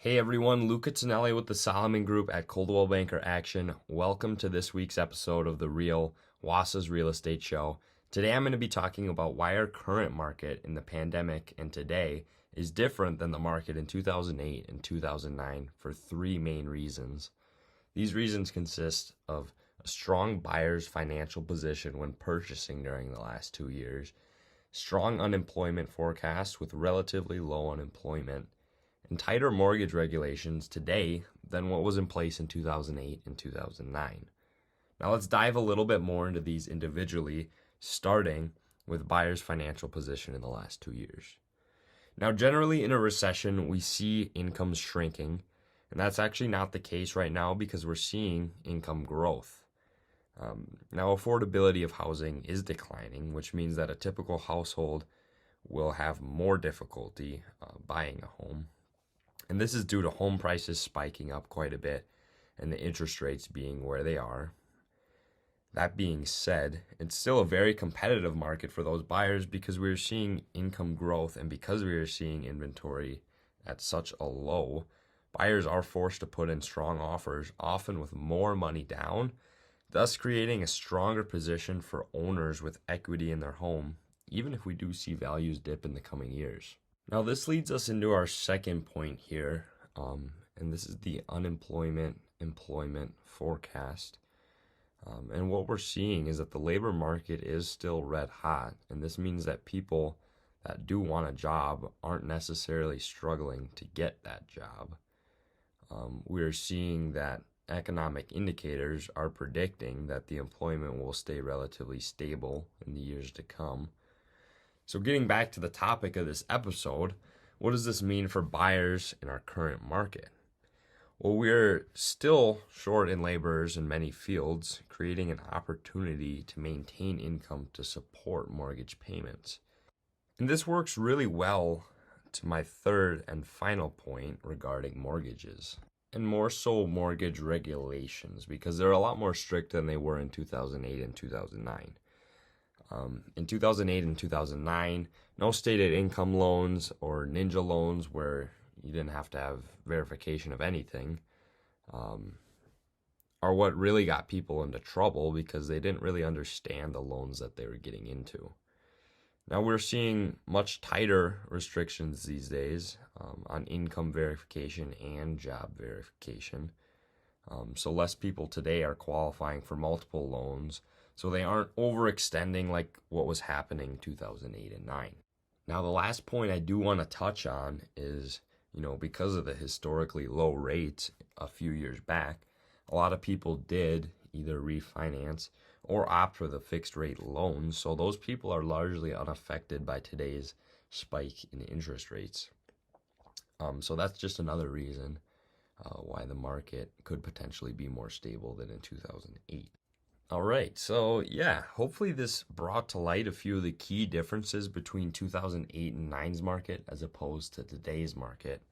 Hey everyone, Lucca Tonelli with the Solomon Group at Coldwell Banker Action. Welcome to this week's episode of the Real Wasa's Real Estate Show. Today I'm going to be talking about why our current market in the pandemic and today is different than the market in 2008 and 2009 for three main reasons. These reasons consist of a strong buyer's financial position when purchasing during the last 2 years, strong unemployment forecasts with relatively low unemployment, and tighter mortgage regulations today than what was in place in 2008 and 2009. Now let's dive a little bit more into these individually, starting with buyers' financial position in the last 2 years. Now generally in a recession, we see incomes shrinking, and that's actually not the case right now because we're seeing income growth. Now affordability of housing is declining, which means that a typical household will have more difficulty buying a home. And this is due to home prices spiking up quite a bit and the interest rates being where they are. That being said, it's still a very competitive market for those buyers because we're seeing income growth, and because we are seeing inventory at such a low, buyers are forced to put in strong offers, often with more money down, thus creating a stronger position for owners with equity in their home, even if we do see values dip in the coming years. Now this leads us into our second point here, and this is the employment forecast. And what we're seeing is that the labor market is still red hot, and this means that people that do want a job aren't necessarily struggling to get that job. We're seeing that economic indicators are predicting that the employment will stay relatively stable in the years to come. So getting back to the topic of this episode, what does this mean for buyers in our current market? Well, we're still short in laborers in many fields, creating an opportunity to maintain income to support mortgage payments. And this works really well to my third and final point regarding mortgages, and more so mortgage regulations, because they're a lot more strict than they were in 2008 and 2009. In 2008 and 2009, no stated income loans or ninja loans where you didn't have to have verification of anything are what really got people into trouble because they didn't really understand the loans that they were getting into. Now we're seeing much tighter restrictions these days on income verification and job verification. So less people today are qualifying for multiple loans, so they aren't overextending like what was happening in 2008 and 9. Now the last point I do want to touch on is, because of the historically low rates a few years back, a lot of people did either refinance or opt for the fixed rate loans, so those people are largely unaffected by today's spike in interest rates. So that's just another reason why the market could potentially be more stable than in 2008. All right, so hopefully this brought to light a few of the key differences between 2008 and 9's market as opposed to today's market.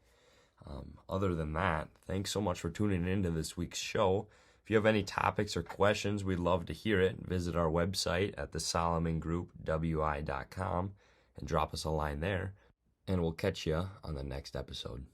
Other than that, thanks so much for tuning into this week's show. If you have any topics or questions, we'd love to hear it. Visit our website at thesolomongroupwi.com and drop us a line there, and we'll catch you on the next episode.